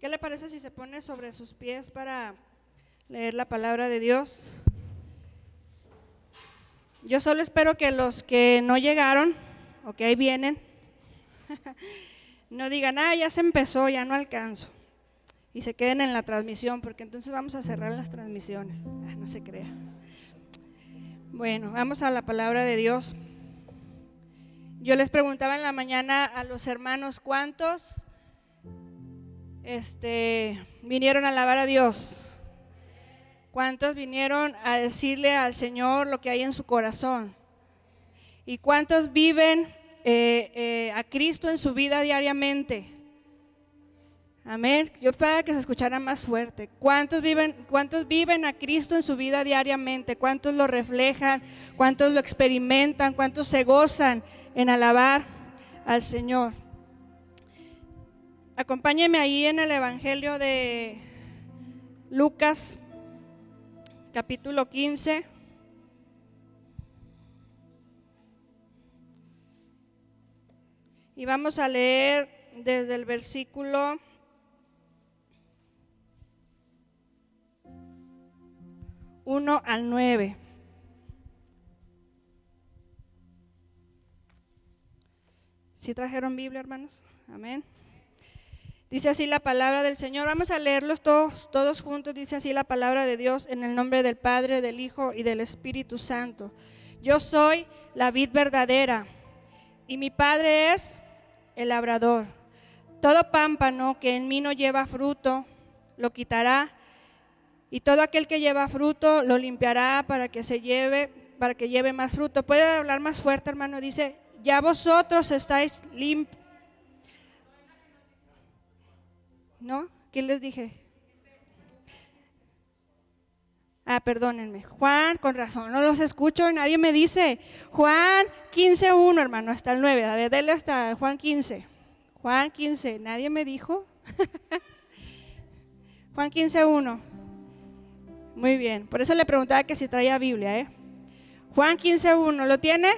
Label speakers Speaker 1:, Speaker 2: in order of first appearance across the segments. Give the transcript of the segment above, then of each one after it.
Speaker 1: ¿Qué le parece si se pone sobre sus pies para leer la palabra de Dios? Yo solo espero que los que no llegaron o que ahí vienen no digan, ya se empezó, ya no alcanzo, y se queden en la transmisión, porque entonces vamos a cerrar las transmisiones. No se crea. Bueno, vamos a la palabra de Dios. Yo les preguntaba en la mañana a los hermanos, ¿cuántos vinieron a alabar a Dios? ¿Cuántos vinieron a decirle al Señor lo que hay en su corazón? ¿Y cuántos viven a Cristo en su vida diariamente? Amén. Yo para que se escuchara más fuerte. ¿Cuántos viven a Cristo en su vida diariamente? ¿Cuántos lo reflejan? ¿Cuántos lo experimentan? ¿Cuántos se gozan en alabar al Señor? Acompáñenme ahí en el Evangelio de Lucas, capítulo 15. Y vamos a leer desde el versículo 1 al 9. ¿Sí trajeron Biblia, hermanos? Amén. Dice así la palabra del Señor. Vamos a leerlos todos juntos. Dice así la palabra de Dios, en el nombre del Padre, del Hijo y del Espíritu Santo. Yo soy la vid verdadera y mi Padre es el labrador. Todo pámpano que en mí no lleva fruto, lo quitará, y todo aquel que lleva fruto lo limpiará para que lleve más fruto. ¿Puede hablar más fuerte, hermano? Dice, ya vosotros estáis limpios. ¿No? ¿Qué les dije? Perdónenme. Juan, con razón, no los escucho, nadie me dice. Juan 15:1, hermano, hasta el 9. A ver, dale hasta Juan 15. Juan 15, ¿nadie me dijo? Juan 15:1. Muy bien, por eso le preguntaba que si traía Biblia, Juan 15:1, ¿lo tiene?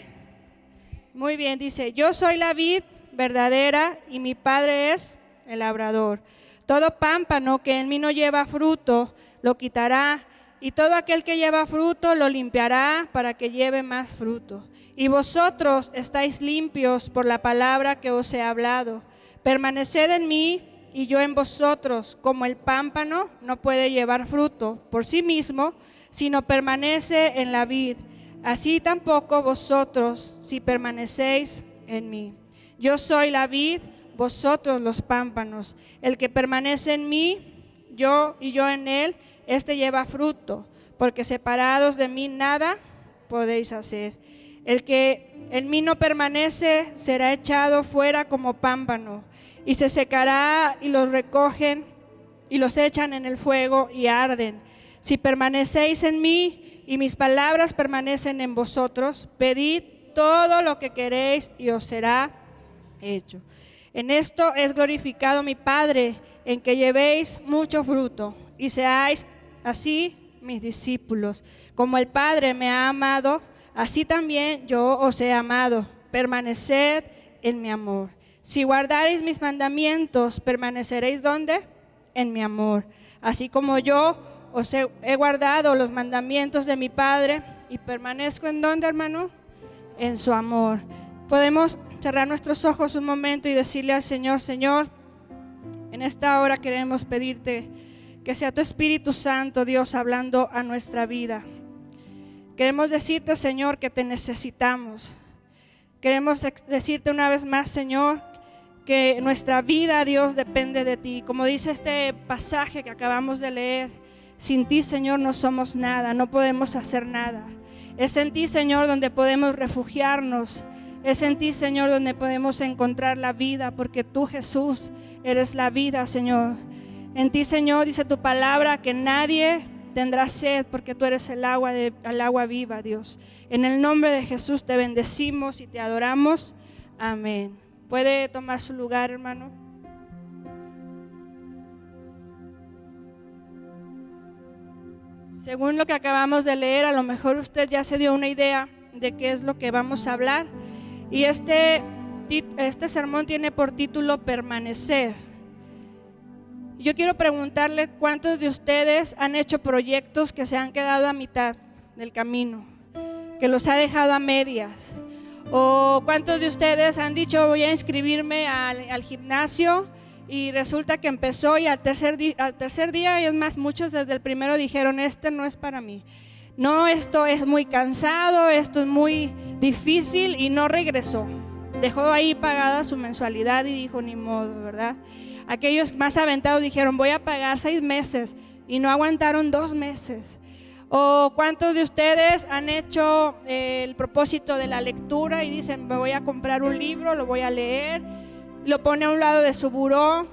Speaker 1: Muy bien, dice, yo soy la vid verdadera y mi Padre es el labrador. Todo pámpano que en mí no lleva fruto, lo quitará, y todo aquel que lleva fruto, lo limpiará para que lleve más fruto. Y vosotros estáis limpios por la palabra que os he hablado. Permaneced en mí y yo en vosotros, como el pámpano no puede llevar fruto por sí mismo, sino permanece en la vid. Así tampoco vosotros, si permanecéis en mí. Yo soy la vid, vosotros los pámpanos. El que permanece en mí, yo y yo en él, este lleva fruto, porque separados de mí nada podéis hacer. El que en mí no permanece será echado fuera como pámpano, y se secará, y los recogen y los echan en el fuego y arden. Si permanecéis en mí y mis palabras permanecen en vosotros, pedid todo lo que queréis y os será hecho. En esto es glorificado mi Padre, en que llevéis mucho fruto y seáis así mis discípulos. Como el Padre me ha amado, así también yo os he amado. Permaneced en mi amor. Si guardareis mis mandamientos, permaneceréis ¿dónde? En mi amor. Así como yo os he guardado los mandamientos de mi Padre y permanezco en ¿dónde, hermano? En su amor. Podemos cerrar nuestros ojos un momento y decirle al Señor, Señor, en esta hora queremos pedirte que sea tu Espíritu Santo, Dios, hablando a nuestra vida. Queremos decirte, Señor, que te necesitamos. Queremos decirte una vez más, Señor, que nuestra vida, Dios, depende de ti. Como dice este pasaje que acabamos de leer, sin ti, Señor, no somos nada, no podemos hacer nada. Es en ti, Señor, donde podemos refugiarnos. Es en ti, Señor, donde podemos encontrar la vida, porque tú, Jesús, eres la vida, Señor. En ti, Señor, dice tu palabra que nadie tendrá sed, porque tú eres el agua viva, Dios. En el nombre de Jesús te bendecimos y te adoramos. Amén. ¿Puede tomar su lugar, hermano? Según lo que acabamos de leer, a lo mejor usted ya se dio una idea de qué es lo que vamos a hablar. Y este sermón tiene por título Permanecer. Yo quiero preguntarle cuántos de ustedes han hecho proyectos que se han quedado a mitad del camino, que los ha dejado a medias. O cuántos de ustedes han dicho voy a inscribirme al gimnasio y resulta que empezó y al tercer día, y es más, muchos desde el primero dijeron no es para mí. No, esto es muy cansado, esto es muy difícil, y no regresó. Dejó ahí pagada su mensualidad y dijo ni modo, ¿verdad? Aquellos más aventados dijeron voy a pagar 6 meses y no aguantaron 2 meses. ¿O cuántos de ustedes han hecho el propósito de la lectura y dicen me voy a comprar un libro, lo voy a leer, lo pone a un lado de su buró,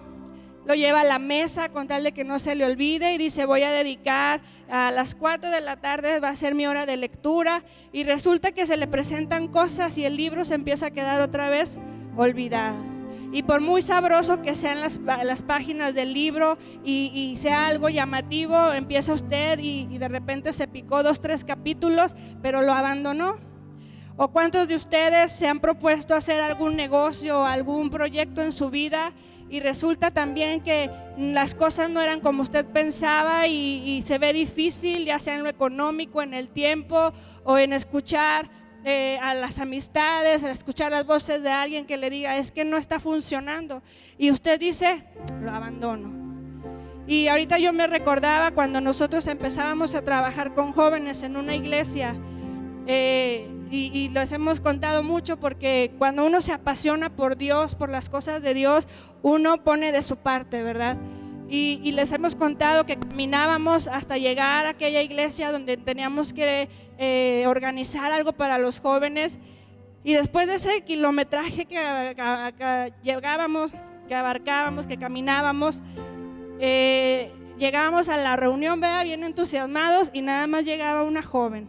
Speaker 1: lo lleva a la mesa con tal de que no se le olvide y dice voy a dedicar a las 4 de la tarde, va a ser mi hora de lectura, y resulta que se le presentan cosas y el libro se empieza a quedar otra vez olvidado? Y por muy sabroso que sean las páginas del libro y sea algo llamativo, empieza usted y de repente se picó 2, 3 capítulos, pero lo abandonó. ¿O cuántos de ustedes se han propuesto hacer algún negocio o algún proyecto en su vida y resulta también que las cosas no eran como usted pensaba y se ve difícil, ya sea en lo económico, en el tiempo o en escuchar a las amistades, a escuchar las voces de alguien que le diga es que no está funcionando, y usted dice lo abandono? Y ahorita yo me recordaba cuando nosotros empezábamos a trabajar con jóvenes en una iglesia, y les hemos contado mucho porque cuando uno se apasiona por Dios, por las cosas de Dios, uno pone de su parte, ¿verdad? Y les hemos contado que caminábamos hasta llegar a aquella iglesia donde teníamos que organizar algo para los jóvenes, y después de ese kilometraje que llegábamos, que abarcábamos, que caminábamos, llegábamos a la reunión, vea, bien entusiasmados, y nada más llegaba una joven,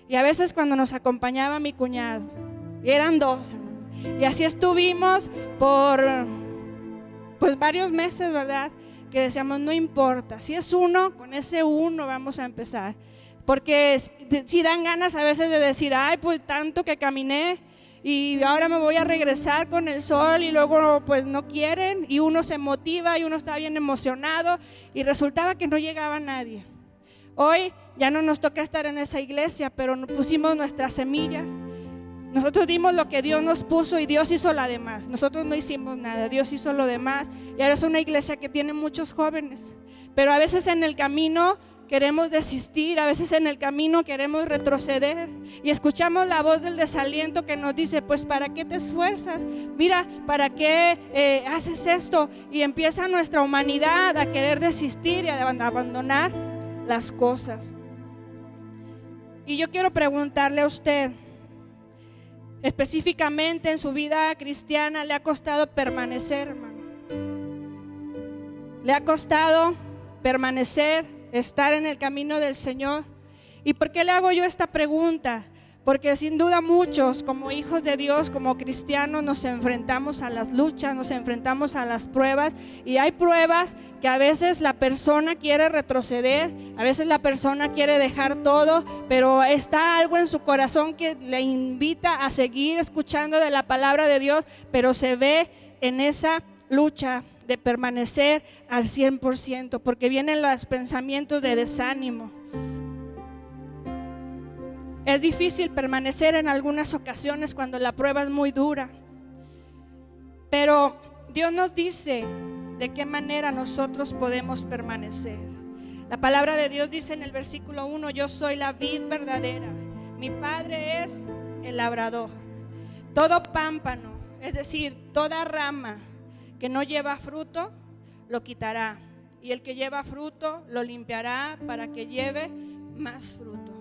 Speaker 1: y a veces cuando nos acompañaba mi cuñado, y eran 2, y así estuvimos por pues varios meses, ¿verdad? Que decíamos no importa, si es uno, con ese uno vamos a empezar, porque si dan ganas a veces de decir ay, pues tanto que caminé y ahora me voy a regresar con el sol, y luego pues no quieren, y uno se motiva y uno está bien emocionado y resultaba que no llegaba nadie. Hoy ya no nos toca estar en esa iglesia, pero pusimos nuestra semilla. Nosotros dimos lo que Dios nos puso y Dios hizo lo demás. Nosotros no hicimos nada, Dios hizo lo demás, y ahora es una iglesia que tiene muchos jóvenes, pero a veces en el camino queremos desistir, a veces en el camino queremos retroceder y escuchamos la voz del desaliento que nos dice pues ¿para qué te esfuerzas? Mira, ¿para qué haces esto? Y empieza nuestra humanidad a querer desistir y a abandonar las cosas. Y yo quiero preguntarle a usted, específicamente en su vida cristiana, ¿le ha costado permanecer, hermano? ¿Le ha costado permanecer, estar en el camino del Señor? ¿Y por qué le hago yo esta pregunta? Porque sin duda muchos, como hijos de Dios, como cristianos, nos enfrentamos a las luchas, nos enfrentamos a las pruebas, y hay pruebas que a veces la persona quiere retroceder, a veces la persona quiere dejar todo, pero está algo en su corazón que le invita a seguir escuchando de la palabra de Dios, pero se ve en esa lucha de permanecer al 100%, porque vienen los pensamientos de desánimo. Es difícil permanecer en algunas ocasiones cuando la prueba es muy dura, pero Dios nos dice de qué manera nosotros podemos permanecer. La palabra de Dios dice en el versículo 1: yo soy la vid verdadera, mi Padre es el labrador. Todo pámpano, es decir, toda rama que no lleva fruto, lo quitará, y el que lleva fruto lo limpiará para que lleve más fruto.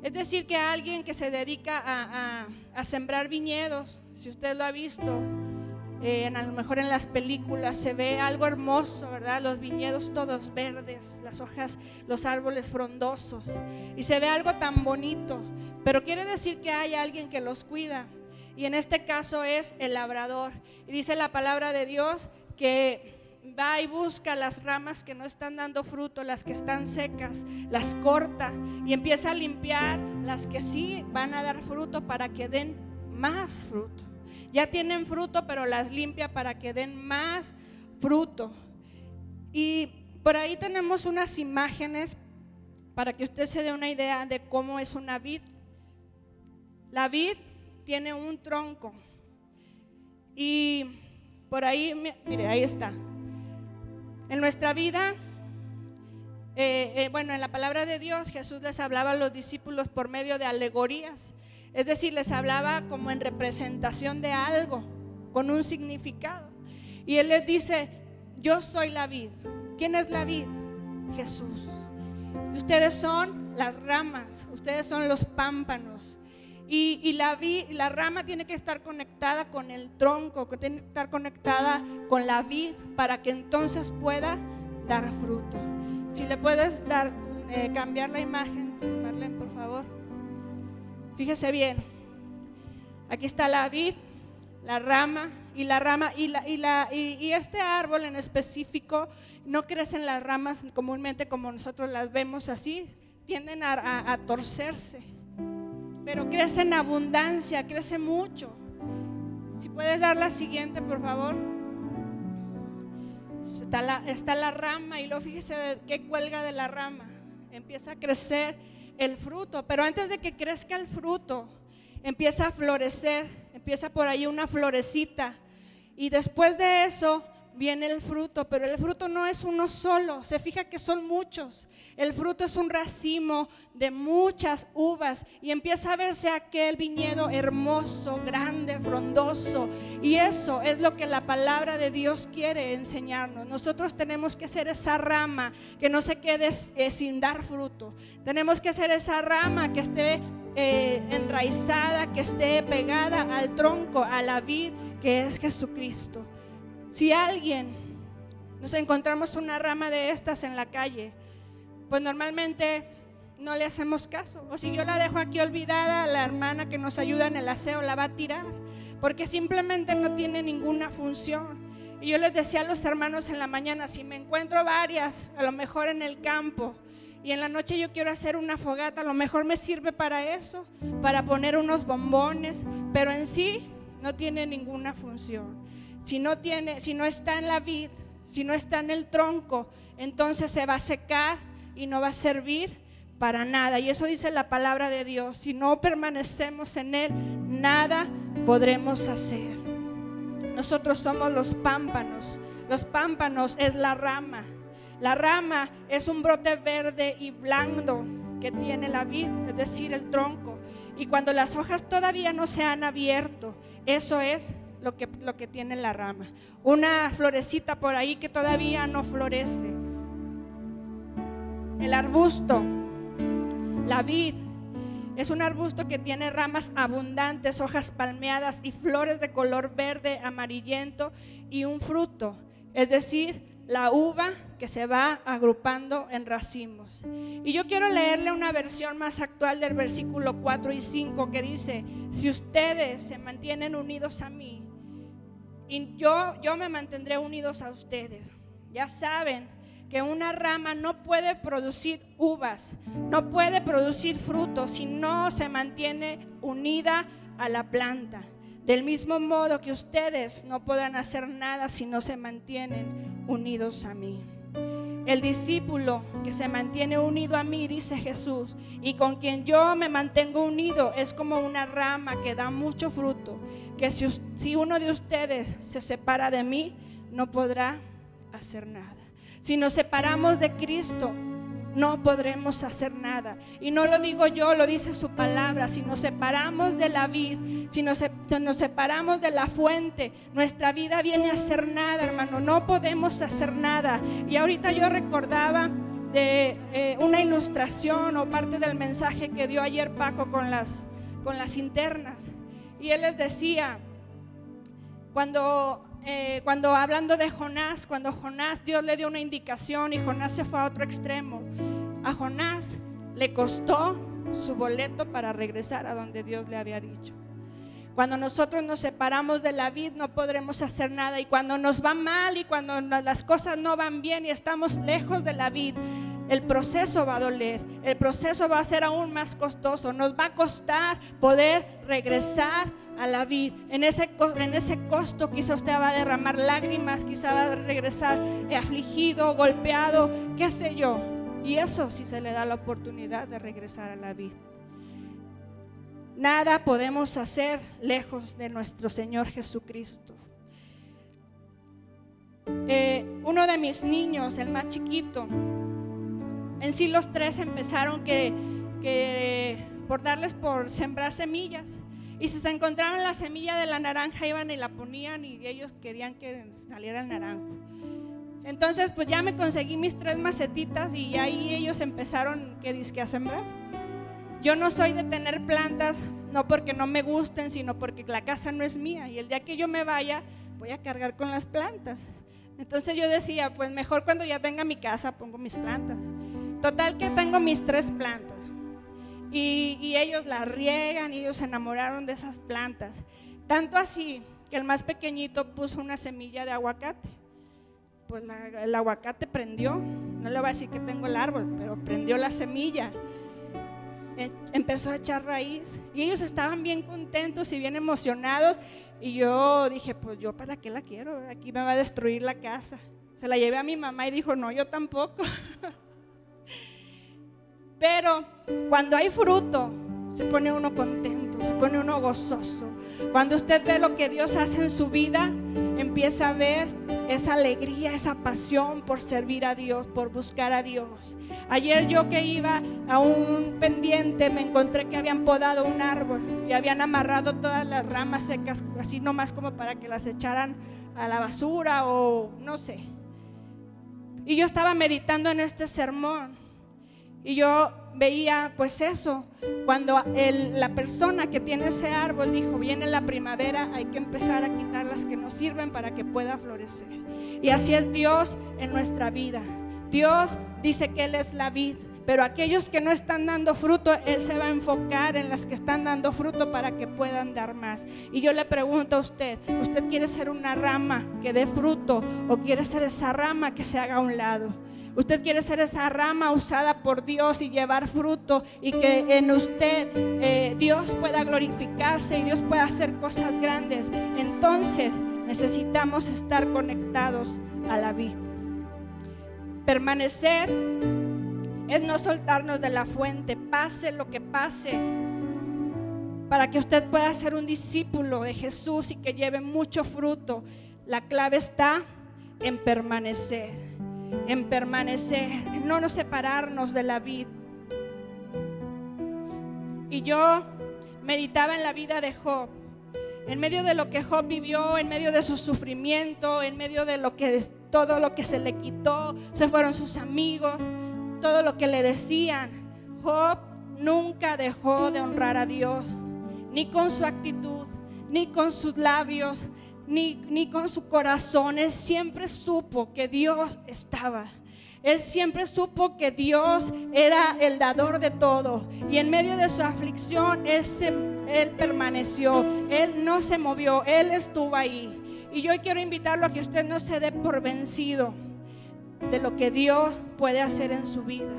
Speaker 1: Es decir, que alguien que se dedica a sembrar viñedos, si usted lo ha visto, a lo mejor en las películas se ve algo hermoso, ¿verdad? Los viñedos todos verdes, las hojas, los árboles frondosos, y se ve algo tan bonito, pero quiere decir que hay alguien que los cuida, y en este caso es el labrador. Y dice la palabra de Dios que va y busca las ramas que no están dando fruto, las que están secas, las corta y empieza a limpiar las que sí van a dar fruto para que den más fruto. Ya tienen fruto, pero las limpia para que den más fruto. Y por ahí tenemos unas imágenes para que usted se dé una idea de cómo es una vid. La vid tiene un tronco y por ahí, mire, ahí está. En nuestra vida, en la palabra de Dios, Jesús les hablaba a los discípulos por medio de alegorías, es decir, les hablaba como en representación de algo, con un significado. Y Él les dice: yo soy la vid. ¿Quién es la vid? Jesús. Ustedes son las ramas, ustedes son los pámpanos. Y la rama tiene que estar conectada con el tronco, que tiene que estar conectada con la vid para que entonces pueda dar fruto. Si le puedes cambiar la imagen, Marlene, por favor. Fíjese bien. Aquí está la vid, la rama y este árbol en específico no crecen las ramas comúnmente como nosotros las vemos así, tienden a torcerse. Pero crece en abundancia, crece mucho. Si puedes dar la siguiente, por favor. Está la rama y luego fíjese qué cuelga de la rama. Empieza a crecer el fruto, pero antes de que crezca el fruto, empieza a florecer, empieza por ahí una florecita. Y después de eso viene el fruto, pero el fruto no es uno solo, se fija que son muchos. El fruto es un racimo de muchas uvas y empieza a verse aquel viñedo hermoso, grande, frondoso. Y eso es lo que la palabra de Dios quiere enseñarnos. Nosotros tenemos que ser esa rama que no se quede sin dar fruto. Tenemos que ser esa rama que esté enraizada, que esté pegada al tronco, a la vid que es Jesucristo. Si nos encontramos una rama de estas en la calle, pues normalmente no le hacemos caso. O si yo la dejo aquí olvidada, la hermana que nos ayuda en el aseo la va a tirar, porque simplemente no tiene ninguna función. Y yo les decía a los hermanos en la mañana, si me encuentro varias, a lo mejor en el campo, y en la noche yo quiero hacer una fogata, a lo mejor me sirve para eso, para poner unos bombones, pero en sí no tiene ninguna función. Si no está en la vid, si no está en el tronco, entonces se va a secar y no va a servir para nada. Y eso dice la palabra de Dios. Si no permanecemos en él, nada podremos hacer. Nosotros somos los pámpanos. Los pámpanos es la rama. La rama es un brote verde y blando que tiene la vid, es decir, el tronco. Y cuando las hojas todavía no se han abierto, eso es lo que tiene la rama. Una florecita por ahí que todavía no florece. El arbusto, la vid, es un arbusto que tiene ramas abundantes, hojas palmeadas y flores de color verde amarillento y un fruto, es decir, la uva que se va agrupando en racimos. Y yo quiero leerle una versión más actual del versículo 4 y 5 que dice: si ustedes se mantienen unidos a mí, y yo me mantendré unidos a ustedes. Ya saben que una rama no puede producir uvas, no puede producir frutos si no se mantiene unida a la planta. Del mismo modo que ustedes no podrán hacer nada si no se mantienen unidos a mí. El discípulo que se mantiene unido a mí, dice Jesús, y con quien yo me mantengo unido, es como una rama que da mucho fruto, que si uno de ustedes se separa de mí, no podrá hacer nada. Si nos separamos de Cristo, no podremos hacer nada. Y no lo digo yo, lo dice su palabra. Si nos separamos de la vid, si nos separamos de la fuente, nuestra vida viene a ser nada, hermano. No podemos hacer nada. Y ahorita yo recordaba de una ilustración o parte del mensaje que dio ayer Paco con las linternas. Y él les decía, cuando hablando de Jonás, cuando Jonás, Dios le dio una indicación y Jonás se fue a otro extremo. A Jonás le costó su boleto para regresar a donde Dios le había dicho. Cuando nosotros nos separamos de la vid, no podremos hacer nada. Y cuando nos va mal y cuando las cosas no van bien y estamos lejos de la vid, el proceso va a doler, el proceso va a ser aún más costoso. Nos va a costar poder regresar a la vid. En ese costo quizá usted va a derramar lágrimas, quizá va a regresar afligido, golpeado, qué sé yo. Y eso sí se le da la oportunidad de regresar a la vid. Nada podemos hacer lejos de nuestro Señor Jesucristo. Uno de mis niños, el más chiquito, en sí los tres empezaron por darles por sembrar semillas. Y si se encontraban la semilla de la naranja, iban y la ponían, y ellos querían que saliera el naranjo. Entonces pues ya me conseguí mis 3 macetitas, y ahí ellos empezaron a sembrar. Yo no soy de tener plantas, no porque no me gusten, sino porque la casa no es mía, y el día que yo me vaya voy a cargar con las plantas. Entonces yo decía, pues mejor cuando ya tenga mi casa pongo mis plantas. Total que tengo mis 3 plantas, y ellos las riegan, y ellos se enamoraron de esas plantas. Tanto así que el más pequeñito puso una semilla de aguacate. Pues el aguacate prendió, no le voy a decir que tengo el árbol, pero prendió la semilla. Empezó a echar raíz, y ellos estaban bien contentos y bien emocionados. Y yo dije, pues yo para qué la quiero, aquí me va a destruir la casa. Se la llevé a mi mamá y dijo, no, yo tampoco. Pero cuando hay fruto, se pone uno contento, se pone uno gozoso. Cuando usted ve lo que Dios hace en su vida, empieza a ver esa alegría, esa pasión por servir a Dios, por buscar a Dios. Ayer yo que iba a un pendiente, me encontré que habían podado un árbol y habían amarrado todas las ramas secas, así nomás como para que las echaran a la basura o no sé. Y yo estaba meditando en este sermón, y yo veía pues eso, cuando la persona que tiene ese árbol dijo, viene la primavera, hay que empezar a quitar las que no sirven para que pueda florecer. Y así es Dios en nuestra vida. Dios dice que Él es la vid, pero aquellos que no están dando fruto, Él se va a enfocar en las que están dando fruto para que puedan dar más. Y yo le pregunto a usted, ¿usted quiere ser una rama que dé fruto, o quiere ser esa rama que se haga a un lado? Usted quiere ser esa rama usada por Dios y llevar fruto, y que en usted Dios pueda glorificarse y Dios pueda hacer cosas grandes. Entonces necesitamos estar conectados a la vid. Permanecer es no soltarnos de la fuente, pase lo que pase, para que usted pueda ser un discípulo de Jesús y que lleve mucho fruto. La clave está en permanecer. En no nos separarnos de la vid. Y yo meditaba en la vida de Job, en medio de lo que Job vivió, en medio de su sufrimiento, en medio de todo lo que se le quitó, se fueron sus amigos, todo lo que le decían. Job nunca dejó de honrar a Dios, ni con su actitud, ni con sus labios, ni con su corazón. Él siempre supo que Dios estaba. Él siempre supo que Dios era el dador de todo, y en medio de su aflicción él permaneció, él no se movió, él estuvo ahí. Y yo quiero invitarlo a que usted no se dé por vencido de lo que Dios puede hacer en su vida.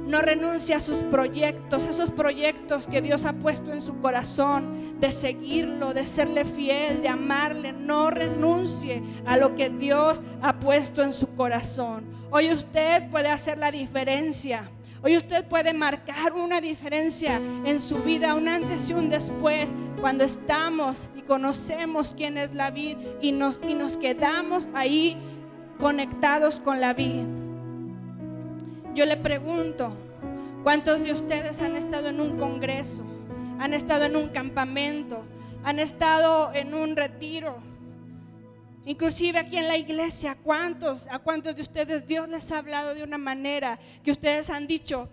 Speaker 1: No renuncie a sus proyectos, esos proyectos que Dios ha puesto en su corazón, de seguirlo, de serle fiel, de amarle. No renuncie a lo que Dios ha puesto en su corazón. Hoy usted puede hacer la diferencia. Hoy usted puede marcar una diferencia en su vida, un antes y un después, cuando estamos y conocemos quién es la vid, y nos quedamos ahí conectados con la vid. Yo le pregunto, ¿cuántos de ustedes han estado en un congreso? ¿Han estado en un campamento? ¿Han estado en un retiro? Inclusive aquí en la iglesia, ¿a cuántos de ustedes Dios les ha hablado de una manera que ustedes han dicho,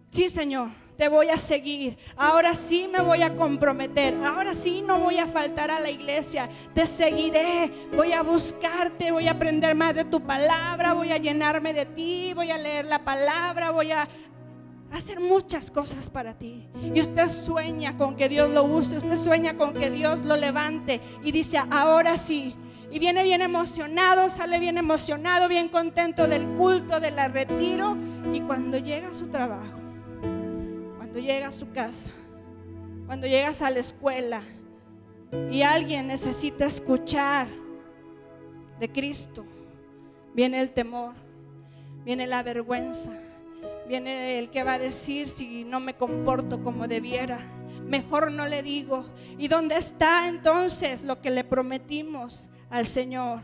Speaker 1: sí, Señor, te voy a seguir, ahora sí me voy a comprometer, ahora sí no voy a faltar a la iglesia, te seguiré, voy a buscarte, voy a aprender más de tu palabra, voy a llenarme de ti, voy a leer la palabra, voy a hacer muchas cosas para ti? Y usted sueña con que Dios lo use, usted sueña con que Dios lo levante y dice, ahora sí. Y viene bien emocionado, sale bien emocionado, bien contento del culto, del retiro. Y cuando llega a su trabajo, cuando llega a su casa, cuando llegas a la escuela, y alguien necesita escuchar de Cristo, viene el temor, viene la vergüenza, viene el que va a decir si no me comporto como debiera, mejor no le digo. ¿Y dónde está entonces lo que le prometimos al Señor?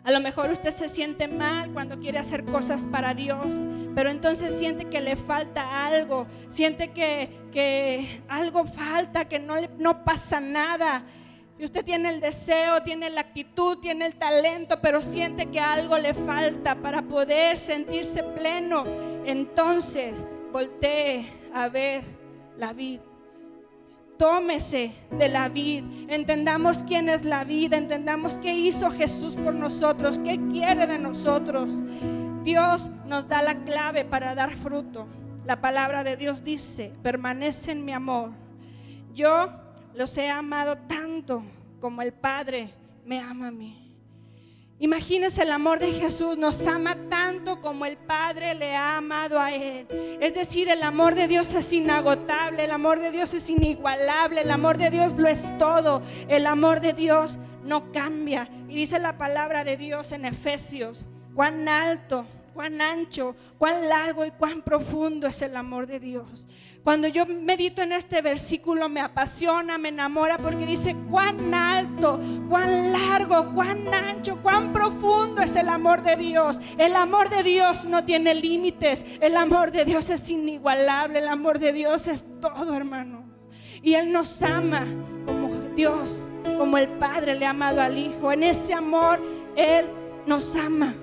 Speaker 1: A lo mejor usted se siente mal cuando quiere hacer cosas para Dios, pero entonces siente que le falta algo, siente que algo falta, que no pasa nada. Y usted tiene el deseo, tiene la actitud, tiene el talento, pero siente que algo le falta para poder sentirse pleno. Entonces voltee a ver la vid. Tómese de la vid, entendamos quién es la vid, entendamos qué hizo Jesús por nosotros, qué quiere de nosotros. Dios nos da la clave para dar fruto. La palabra de Dios dice: permanece en mi amor. Yo los he amado tanto como el Padre me ama a mí. Imagínense, el amor de Jesús nos ama tanto como el Padre le ha amado a Él. Es decir, el amor de Dios es inagotable, el amor de Dios es inigualable, el amor de Dios lo es todo. El amor de Dios no cambia. Y dice la palabra de Dios en Efesios: cuán alto, cuán ancho, cuán largo y cuán profundo es el amor de Dios. Cuando yo medito en este versículo me apasiona, me enamora, porque dice cuán alto, cuán largo, cuán ancho, cuán profundo es el amor de Dios. El amor de Dios no tiene límites, el amor de Dios es inigualable, el amor de Dios es todo, hermano. Y Él nos ama como Dios, como el Padre le ha amado al Hijo. En ese amor Él nos ama.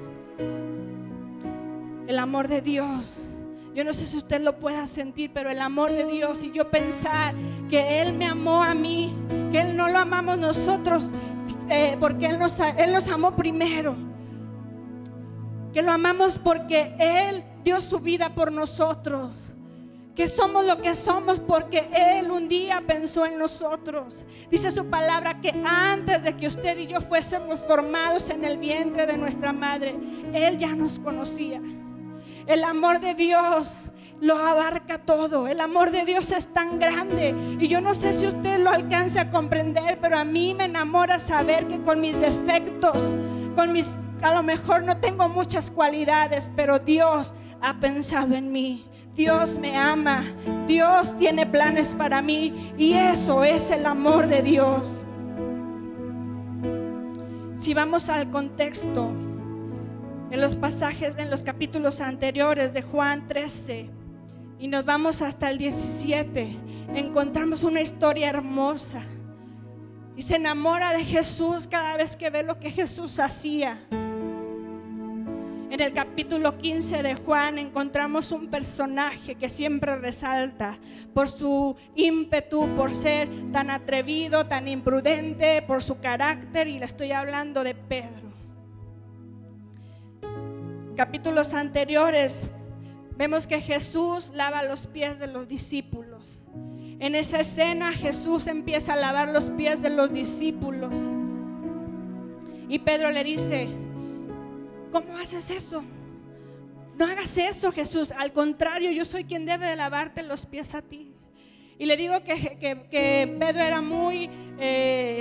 Speaker 1: El amor de Dios, yo no sé si usted lo pueda sentir, pero el amor de Dios, y yo pensar que Él me amó a mí, que Él no lo amamos nosotros, porque Él nos amó primero, que lo amamos porque Él dio su vida por nosotros, que somos lo que somos porque Él un día pensó en nosotros. Dice su palabra que antes de que usted y yo fuésemos formados en el vientre de nuestra madre, Él ya nos conocía. El amor de Dios lo abarca todo. El amor de Dios es tan grande. Y yo no sé si usted lo alcance a comprender, pero a mí me enamora saber que con mis defectos, a lo mejor no tengo muchas cualidades, pero Dios ha pensado en mí. Dios me ama. Dios tiene planes para mí. Y eso es el amor de Dios. Si vamos al contexto, en los pasajes, en los capítulos anteriores de Juan 13, y nos vamos hasta el 17, encontramos una historia hermosa. Y se enamora de Jesús cada vez que ve lo que Jesús hacía. En el capítulo 15 de Juan encontramos un personaje que siempre resalta por su ímpetu, por ser tan atrevido, tan imprudente, por su carácter, y le estoy hablando de Pedro. Capítulos anteriores vemos que Jesús lava los pies de los discípulos. En esa escena Jesús empieza a lavar los pies de los discípulos y Pedro le dice: ¿cómo haces eso? No hagas eso, Jesús, al contrario, yo soy quien debe de lavarte los pies a ti. Y le digo que Pedro era muy,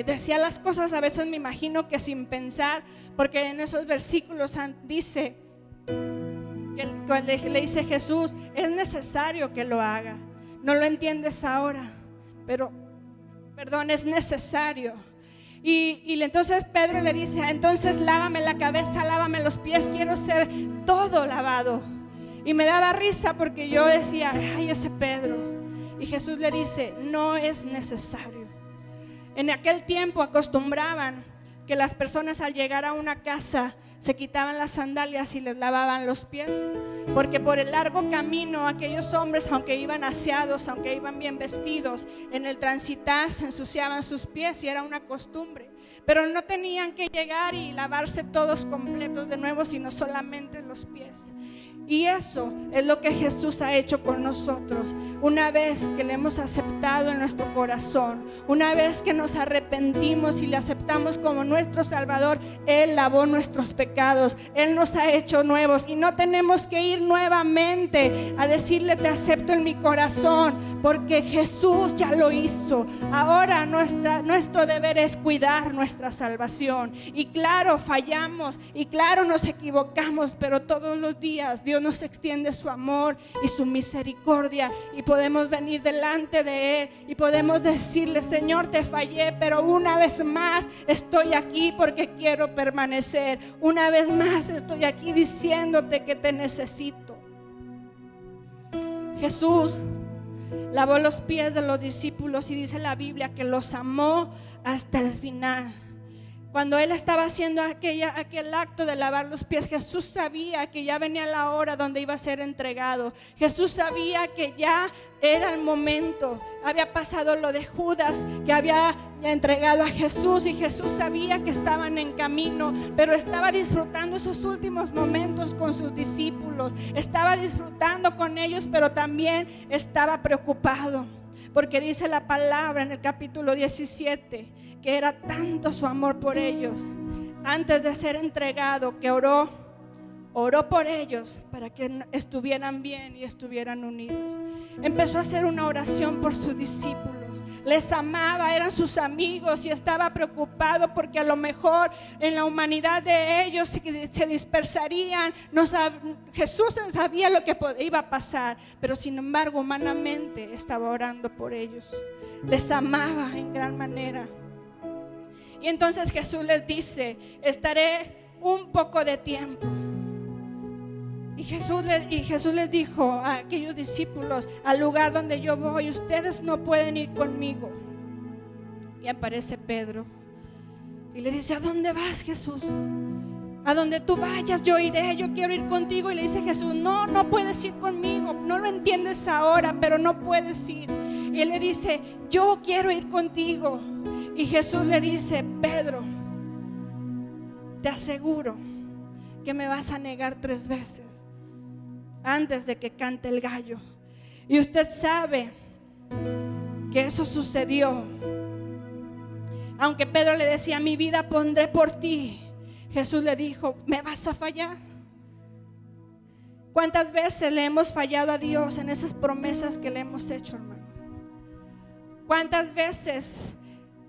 Speaker 1: decía las cosas a veces, me imagino que sin pensar, porque en esos versículos dice que le dice Jesús: es necesario que lo haga. No lo entiendes ahora, pero es necesario. Y entonces Pedro le dice: entonces lávame la cabeza, lávame los pies, quiero ser todo lavado. Y me daba risa porque yo decía: ay, ese Pedro. Y Jesús le dice: no es necesario. En aquel tiempo acostumbraban que las personas al llegar a una casa se quitaban las sandalias y les lavaban los pies, porque por el largo camino aquellos hombres, aunque iban aseados, aunque iban bien vestidos, en el transitar se ensuciaban sus pies y era una costumbre. Pero no tenían que llegar y lavarse todos completos de nuevo, sino solamente los pies. Y eso es lo que Jesús ha hecho con nosotros. Una vez que le hemos aceptado en nuestro corazón, una vez que nos arrepentimos y le aceptamos como nuestro Salvador, Él lavó nuestros pecados. pecados. Él nos ha hecho nuevos y no tenemos que ir nuevamente a decirle te acepto en mi corazón, porque Jesús ya lo hizo. Ahora nuestro deber es cuidar nuestra salvación. Y claro, fallamos y claro, nos equivocamos, pero todos los días Dios nos extiende su amor y su misericordia y podemos venir delante de Él y podemos decirle: Señor, te fallé, pero una vez más estoy aquí porque quiero permanecer. Una vez más estoy aquí diciéndote que te necesito. Jesús lavó los pies de los discípulos y dice la Biblia que los amó hasta el final. Cuando Él estaba haciendo aquel acto de lavar los pies, Jesús sabía que ya venía la hora donde iba a ser entregado. Jesús sabía que ya era el momento. Había pasado lo de Judas, que había entregado a Jesús, y Jesús sabía que estaban en camino, pero estaba disfrutando esos últimos momentos con sus discípulos. Estaba disfrutando con ellos, pero también estaba preocupado. Porque dice la palabra en el capítulo 17 que era tanto su amor por ellos, antes de ser entregado, que oró por ellos para que estuvieran bien y estuvieran unidos. Empezó a hacer una oración por sus discípulos. Les amaba, eran sus amigos, y estaba preocupado porque a lo mejor en la humanidad de ellos se dispersarían. Jesús sabía lo que iba a pasar, pero sin embargo humanamente estaba orando por ellos. Les amaba en gran manera. Y entonces Jesús les dice: estaré un poco de tiempo. Y Jesús les dijo a aquellos discípulos: al lugar donde yo voy, ustedes no pueden ir conmigo. Y aparece Pedro y le dice: ¿a dónde vas, Jesús? A donde tú vayas yo iré, yo quiero ir contigo. Y le dice Jesús: no puedes ir conmigo, no lo entiendes ahora, pero no puedes ir. Y él le dice: yo quiero ir contigo. Y Jesús le dice: Pedro, te aseguro que me vas a negar 3 veces antes de que cante el gallo. Y usted sabe que eso sucedió. Aunque Pedro le decía: mi vida pondré por ti, Jesús le dijo: ¿me vas a fallar? ¿Cuántas veces le hemos fallado a Dios en esas promesas que le hemos hecho, hermano? ¿Cuántas veces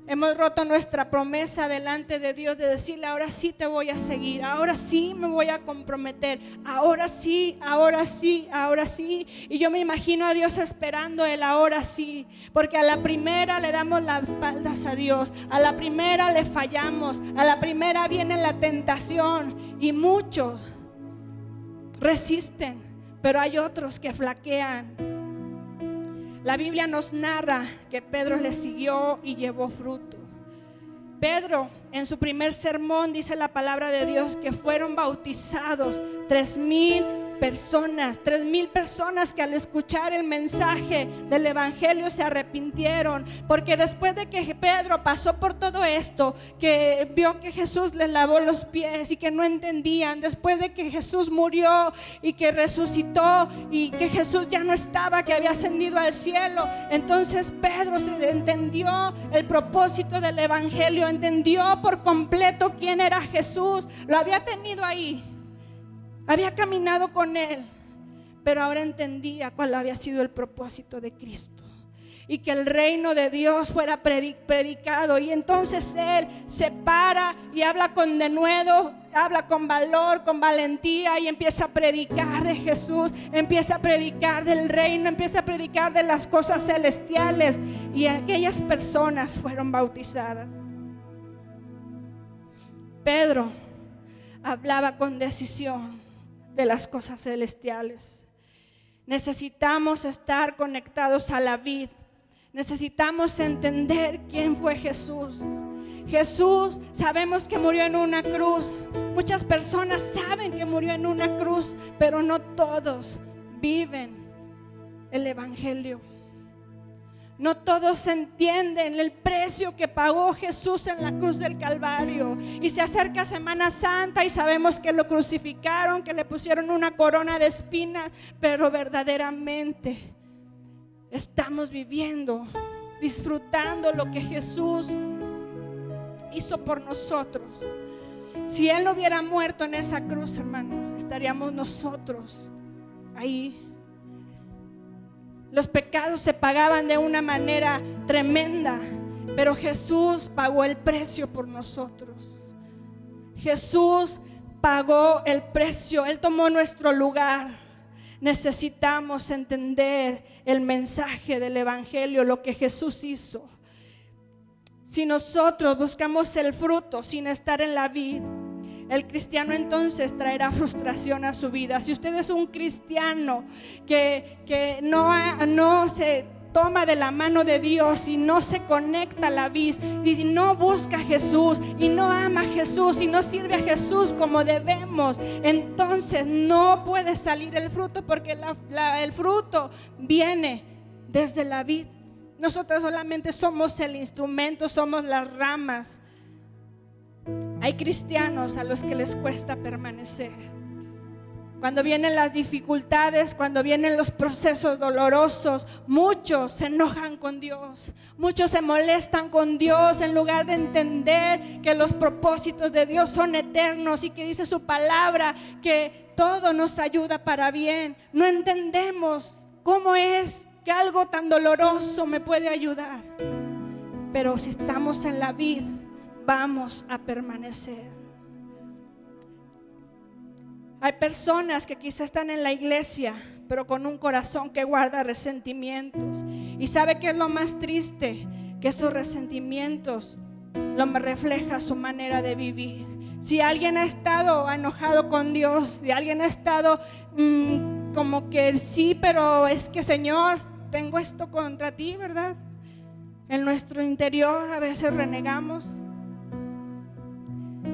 Speaker 1: hemos roto nuestra promesa delante de Dios de decirle: ahora sí te voy a seguir, ahora sí me voy a comprometer, ahora sí, ahora sí, ahora sí? Y yo me imagino a Dios esperando el ahora sí, porque a la primera le damos las espaldas a Dios, a la primera le fallamos, a la primera viene la tentación y muchos resisten, pero hay otros que flaquean. La Biblia nos narra que Pedro le siguió y llevó fruto. Pedro, en su primer sermón, dice la palabra de Dios que fueron bautizados 3,000 personas que al escuchar el mensaje del evangelio se arrepintieron, porque después de que Pedro pasó por todo esto, que vio que Jesús les lavó los pies y que no entendían, después de que Jesús murió y que resucitó y que Jesús ya no estaba, que había ascendido al cielo, entonces Pedro se entendió el propósito del evangelio, entendió por completo quién era Jesús. Lo había tenido ahí, había caminado con Él, pero ahora entendía cuál había sido el propósito de Cristo, y que el reino de Dios fuera predicado. Y entonces Él se para y habla con denuedo, habla con valor, con valentía, y empieza a predicar de Jesús, empieza a predicar del reino, empieza a predicar de las cosas celestiales, y aquellas personas fueron bautizadas. Pedro hablaba con decisión de las cosas celestiales. Necesitamos estar conectados a la vid. Necesitamos entender quién fue Jesús. Jesús, sabemos que murió en una cruz. Muchas personas saben que murió en una cruz, pero no todos viven el evangelio. No todos entienden el precio que pagó Jesús en la cruz del Calvario. Y se acerca Semana Santa y sabemos que lo crucificaron, que le pusieron una corona de espinas, pero verdaderamente estamos viviendo, disfrutando lo que Jesús hizo por nosotros. Si Él no hubiera muerto en esa cruz, hermano, estaríamos nosotros ahí. Los pecados se pagaban de una manera tremenda, pero Jesús pagó el precio por nosotros. Jesús pagó el precio, Él tomó nuestro lugar. Necesitamos entender el mensaje del Evangelio, lo que Jesús hizo. Si nosotros buscamos el fruto sin estar en la vid, el cristiano entonces traerá frustración a su vida. Si usted es un cristiano que no se toma de la mano de Dios y no se conecta a la vid, y si no busca a Jesús y no ama a Jesús y no sirve a Jesús como debemos, entonces no puede salir el fruto, porque el fruto viene desde la vid. Nosotros solamente somos el instrumento, somos las ramas. Hay cristianos a los que les cuesta permanecer. Cuando vienen las dificultades, cuando vienen los procesos dolorosos, muchos se enojan con Dios, muchos se molestan con Dios en lugar de entender que los propósitos de Dios son eternos y que dice su palabra que todo nos ayuda para bien. No entendemos cómo es que algo tan doloroso me puede ayudar, pero si estamos en la vid, vamos a permanecer. Hay personas que quizás están en la iglesia, pero con un corazón que guarda resentimientos. ¿Y sabe qué es lo más triste? Que esos resentimientos lo refleja su manera de vivir. Si alguien ha estado enojado con Dios, si alguien ha estado como que sí, pero es que Señor, tengo esto contra ti, ¿verdad? En nuestro interior a veces renegamos.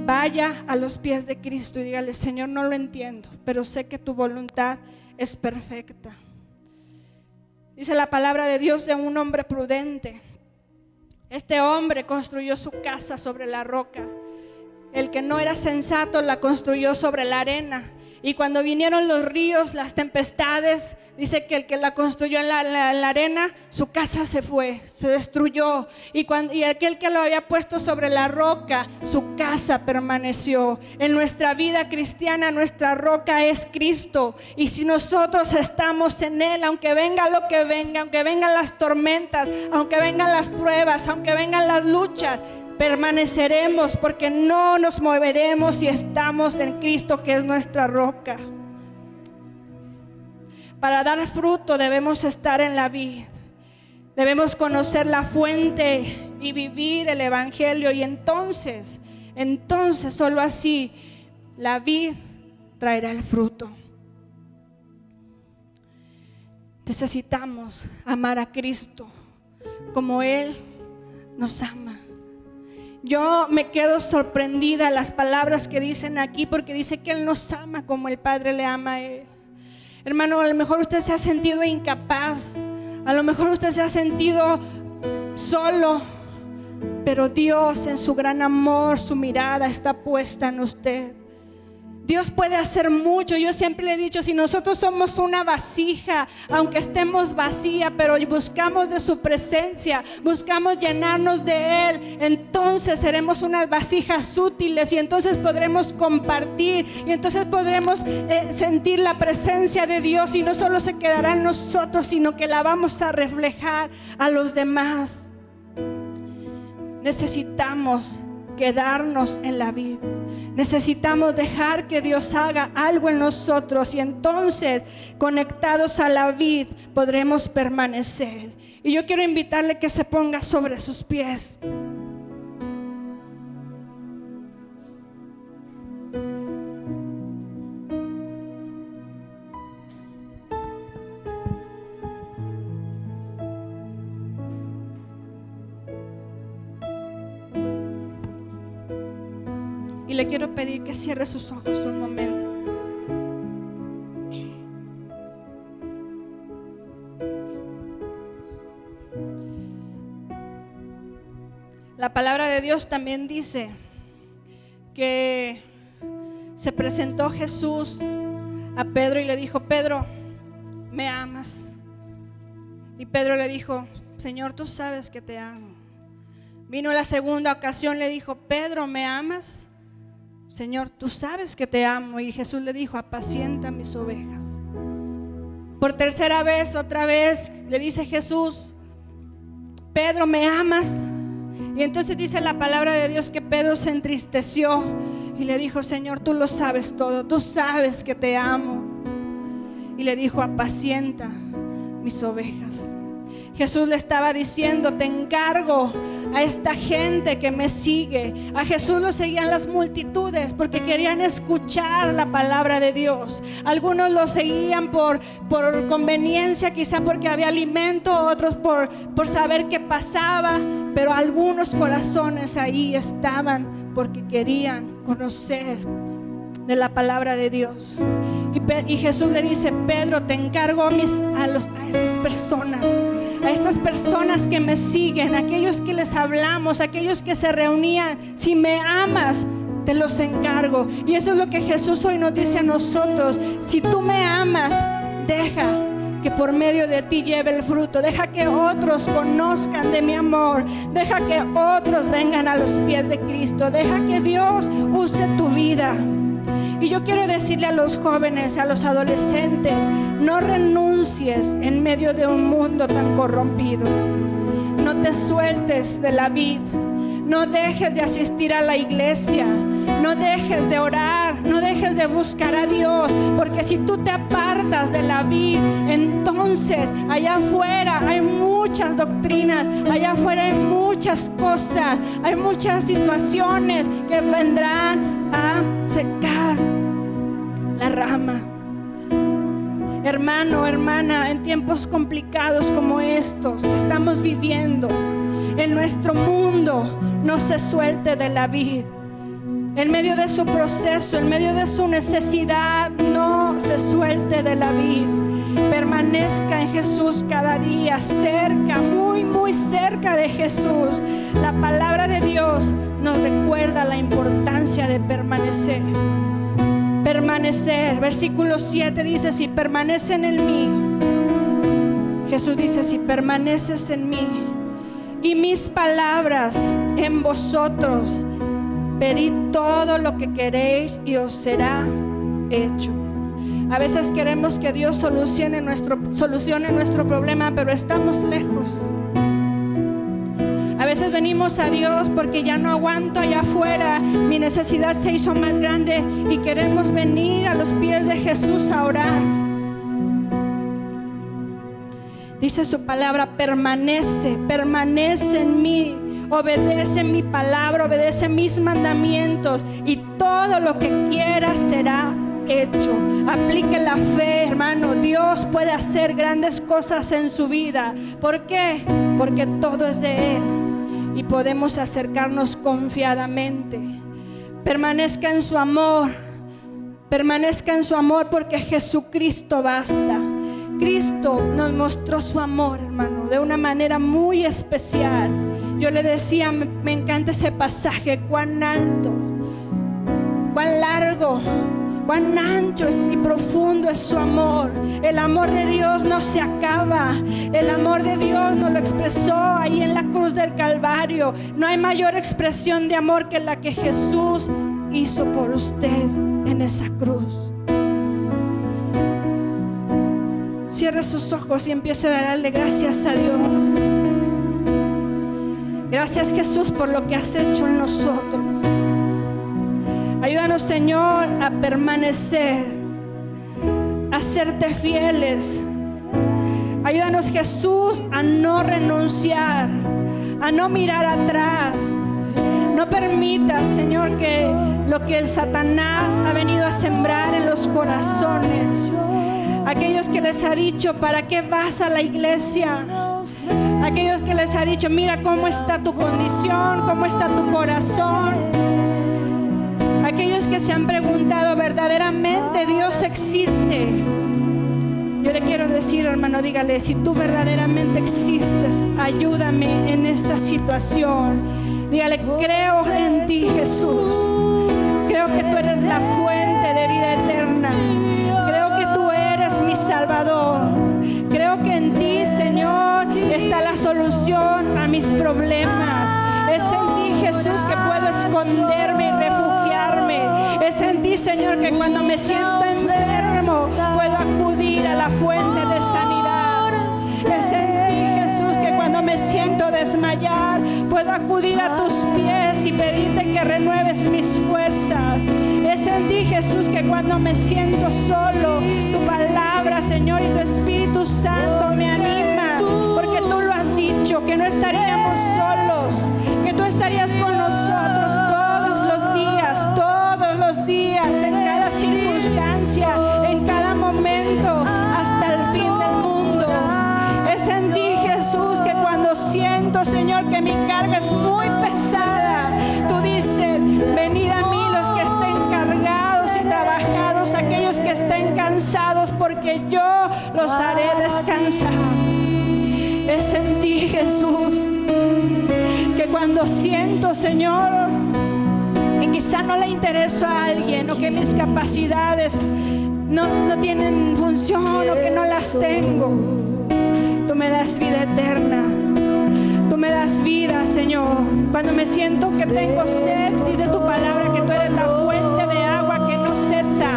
Speaker 1: Vaya a los pies de Cristo y dígale: Señor, no lo entiendo, pero sé que tu voluntad es perfecta. Dice la palabra de Dios de un hombre prudente. Este hombre construyó su casa sobre la roca. El que no era sensato la construyó sobre la arena. Y cuando vinieron los ríos, las tempestades, dice que el que la construyó en la arena, su casa se fue, se destruyó. Y aquel que lo había puesto sobre la roca, su casa permaneció. En nuestra vida cristiana, nuestra roca es Cristo. Y si nosotros estamos en Él, aunque venga lo que venga, aunque vengan las tormentas, aunque vengan las pruebas, aunque vengan las luchas, permaneceremos, porque no nos moveremos si estamos en Cristo, que es nuestra roca. Para dar fruto debemos estar en la vid, debemos conocer la fuente y vivir el Evangelio, y entonces solo así la vid traerá el fruto. Necesitamos amar a Cristo como Él nos ama. Yo me quedo sorprendida de las palabras que dicen aquí, porque dice que Él nos ama como el Padre le ama a Él. Hermano, a lo mejor usted se ha sentido incapaz, a lo mejor usted se ha sentido solo, pero Dios en su gran amor, su mirada está puesta en usted. Dios puede hacer mucho. Yo siempre le he dicho, si nosotros somos una vasija, aunque estemos vacía, pero buscamos de su presencia, buscamos llenarnos de Él, entonces seremos unas vasijas útiles, y entonces podremos compartir, y entonces podremos sentir la presencia de Dios, y no solo se quedará en nosotros, sino que la vamos a reflejar a los demás. Necesitamos quedarnos en la vid. Necesitamos dejar que Dios haga algo en nosotros, y entonces, conectados a la vid, podremos permanecer. Y yo quiero invitarle que se ponga sobre sus pies. Y le quiero pedir que cierre sus ojos un momento. La palabra de Dios también dice que se presentó Jesús a Pedro y le dijo: Pedro, ¿me amas? Y Pedro le dijo: Señor, tú sabes que te amo. Vino la segunda ocasión, le dijo: Pedro, ¿me amas? Señor, tú sabes que te amo. Y Jesús le dijo, apacienta mis ovejas. Por tercera vez, otra vez, le dice Jesús, Pedro, ¿me amas? Y entonces dice la palabra de Dios que Pedro se entristeció y le dijo, Señor, tú lo sabes todo, tú sabes que te amo. Y le dijo, apacienta mis ovejas. Jesús le estaba diciendo, te encargo a esta gente que me sigue. A Jesús lo seguían las multitudes porque querían escuchar la palabra de Dios. Algunos lo seguían por conveniencia, quizá porque había alimento, otros por saber qué pasaba, pero algunos corazones ahí estaban porque querían conocer de la palabra de Dios. Y Jesús le dice, Pedro, te encargo a estas personas que me siguen, aquellos que les hablamos, aquellos que se reunían. Si me amas, te los encargo. Y eso es lo que Jesús hoy nos dice a nosotros. Si tú me amas, deja que por medio de ti lleve el fruto. Deja que otros conozcan de mi amor. Deja que otros vengan a los pies de Cristo. Deja que Dios use tu vida. Y yo quiero decirle a los jóvenes, a los adolescentes, no renuncies en medio de un mundo tan corrompido. No te sueltes de la vid. No dejes de asistir a la iglesia. No dejes de orar. No dejes de buscar a Dios. Porque si tú te apartas de la vid, entonces allá afuera hay muchas doctrinas. Allá afuera hay muchas cosas. Hay muchas situaciones que vendrán a secar la rama. Hermano, hermana, en tiempos complicados como estos que estamos viviendo en nuestro mundo, no se suelte de la vid. En medio de su proceso, en medio de su necesidad, no se suelte de la vid. Permanezca en Jesús cada día, cerca, muy, muy cerca de Jesús. La palabra de Dios nos recuerda la importancia de permanecer. Permanecer. Versículo 7 dice, si permanecen en mí. Jesús dice, si permaneces en mí y mis palabras en vosotros, pedid todo lo que queréis y os será hecho. A veces queremos que Dios solucione nuestro problema, pero estamos lejos. A veces venimos a Dios porque ya no aguanto allá afuera, mi necesidad se hizo más grande y queremos venir a los pies de Jesús a orar. Dice su palabra, permanece en mí, obedece mi palabra, obedece mis mandamientos y todo lo que quieras será hecho. Aplique la fe, hermano. Dios puede hacer grandes cosas en su vida. ¿Por qué? Porque todo es de Él y podemos acercarnos confiadamente. Permanezca en su amor. Permanezca en su amor porque Jesucristo basta. Cristo nos mostró su amor, hermano, de una manera muy especial. Yo le decía, me encanta ese pasaje, cuán alto, cuán largo, cuán ancho y profundo es su amor. El amor de Dios no se acaba. El amor de Dios nos lo expresó ahí en la cruz del Calvario. No hay mayor expresión de amor que la que Jesús hizo por usted en esa cruz. Cierre sus ojos y empiece a darle gracias a Dios. Gracias, Jesús, por lo que has hecho en nosotros. Ayúdanos, Señor, a permanecer, a serte fieles. Ayúdanos, Jesús, a no renunciar, a no mirar atrás. No permitas, Señor, que lo que el Satanás ha venido a sembrar en los corazones, aquellos que les ha dicho, ¿para qué vas a la iglesia? Aquellos que les ha dicho, mira cómo está tu condición, cómo está tu corazón. Aquellos que se han preguntado, ¿verdaderamente Dios existe? Yo le quiero decir, hermano, dígale, si tú verdaderamente existes, ayúdame en esta situación. Dígale, creo en ti, Jesús. Creo que tú eres la fuente de vida eterna. Creo que tú eres mi Salvador. Creo que en ti, Señor, está la solución a mis problemas. Es en ti, Jesús, que puedo esconderme y refugiarme. Señor, que cuando me siento enfermo puedo acudir a la fuente de sanidad. Es en ti, Jesús, que cuando me siento desmayar puedo acudir a tus pies y pedirte que renueves mis fuerzas. Es en ti, Jesús, que cuando me siento solo, tu palabra, Señor, y tu Espíritu Santo me anima, porque tú lo has dicho, que no estaríamos solos, que tú estarías con nosotros todos los días, en cada circunstancia, en cada momento, hasta el fin del mundo. Es en ti, Jesús, que cuando siento, Señor, que mi carga es muy pesada, tú dices: venid a mí los que estén cargados y trabajados, aquellos que estén cansados, porque yo los haré descansar. Es en ti, Jesús, que cuando siento, Señor, que quizá no le intereso a alguien, o que mis capacidades no tienen función, o que no las tengo, tú me das vida eterna. Tú me das vida, Señor. Cuando me siento que tengo sed, dice tu palabra que tú eres la fuente de agua que no cesa.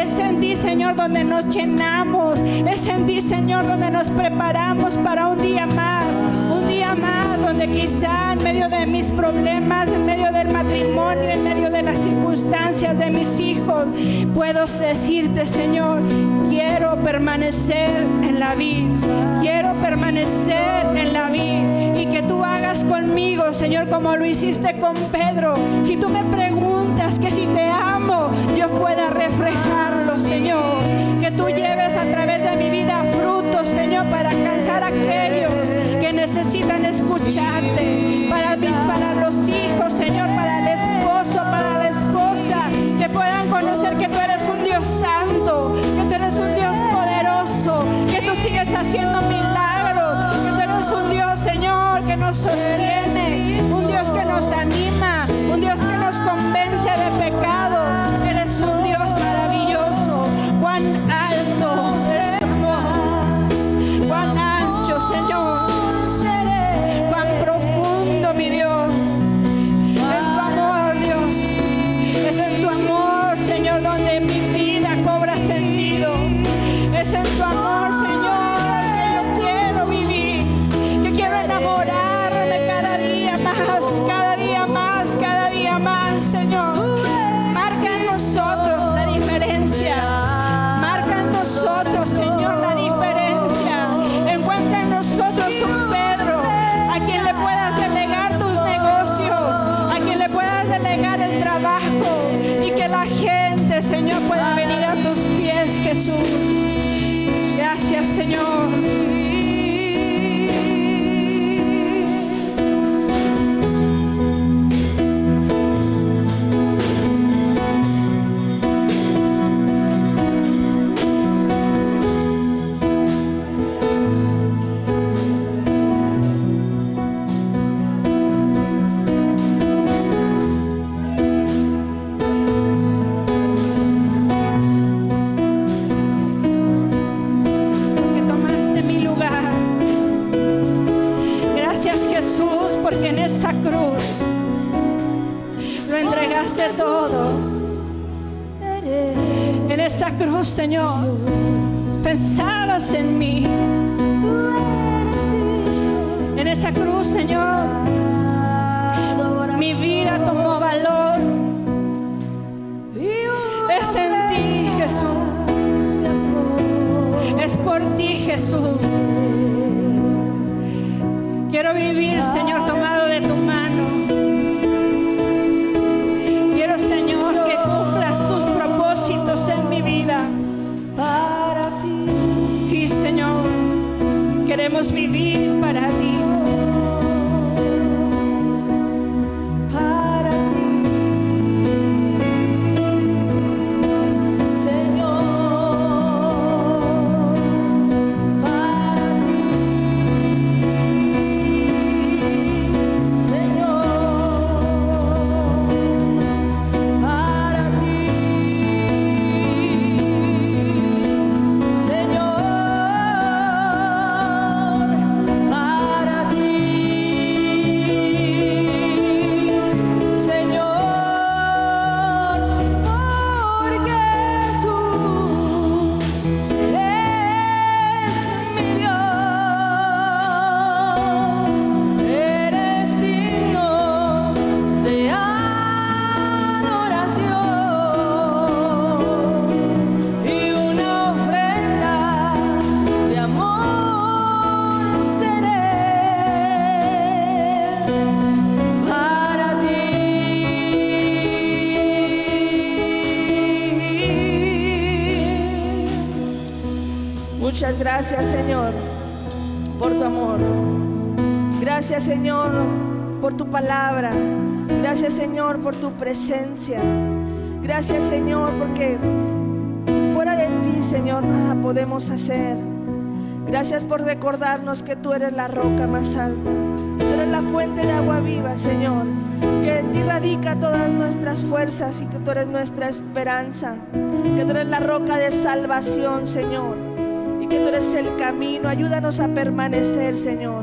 Speaker 1: Es en ti, Señor, donde nos llenamos. Es en ti, Señor, donde nos preparamos para un día más. Un día más donde quizá en medio de mis problemas, en medio del matrimonio, en medio de las circunstancias de mis hijos, puedo decirte: Señor, quiero permanecer en la vid. Quiero permanecer en la vid. Y que tú hagas conmigo, Señor, como lo hiciste con Pedro. Si tú me preguntas que si te amo, yo pueda reflejarlo, Señor. Que tú lleves a través de mi vida frutos, Señor, para alcanzar a aquellos que necesitan escucharte. Para los hijos, Señor, para el esposo, para la esposa, que puedan conocer que tú eres un Dios santo, que tú eres un Dios poderoso, que tú sigues haciendo milagros, que tú eres un Dios, Señor, que nos sostiene, un Dios que nos anima, un Dios que nos convence de pecado. Eres un Dios maravilloso. Cuán alto es tu amor, cuán ancho, Señor, cuán profundo, mi Dios. En tu amor, Dios, es en tu amor, Señor, donde mi vida cobra sentido. Es en tu amor, Señor, que yo quiero vivir, que quiero enamorarme cada día más, cada día más, cada día más, Señor. Marca en nosotros la diferencia. Marca en nosotros, Señor, la diferencia. Encuentra en nosotros un Pedro a quien le puedas delegar tus negocios, a quien le puedas delegar el trabajo, y que la gente, Señor, pueda venir a tus pies, Jesús. Gracias, Señor. Porque en esa cruz lo entregaste todo. En esa cruz, Señor, pensabas en mí. En esa cruz, Señor, mi vida tomó valor. Es en ti, Jesús. Es por ti, Jesús. Quiero vivir, Señor, tomado de tu mano. Quiero, Señor, que cumplas tus propósitos en mi vida. Para ti. Sí, Señor. Queremos vivir para ti.
Speaker 2: Señor, Muchas gracias, Señor, por tu amor. Gracias, Señor, por tu palabra. Gracias, Señor, por tu presencia. Gracias, Señor, porque fuera de ti, Señor, nada podemos hacer. Gracias por recordarnos que tú eres la roca más alta, que tú eres la fuente de agua viva, Señor, que en ti radica todas nuestras fuerzas y que tú eres nuestra esperanza, que tú eres la roca de salvación, Señor, y que tú eres el camino. Ayúdanos a permanecer, Señor.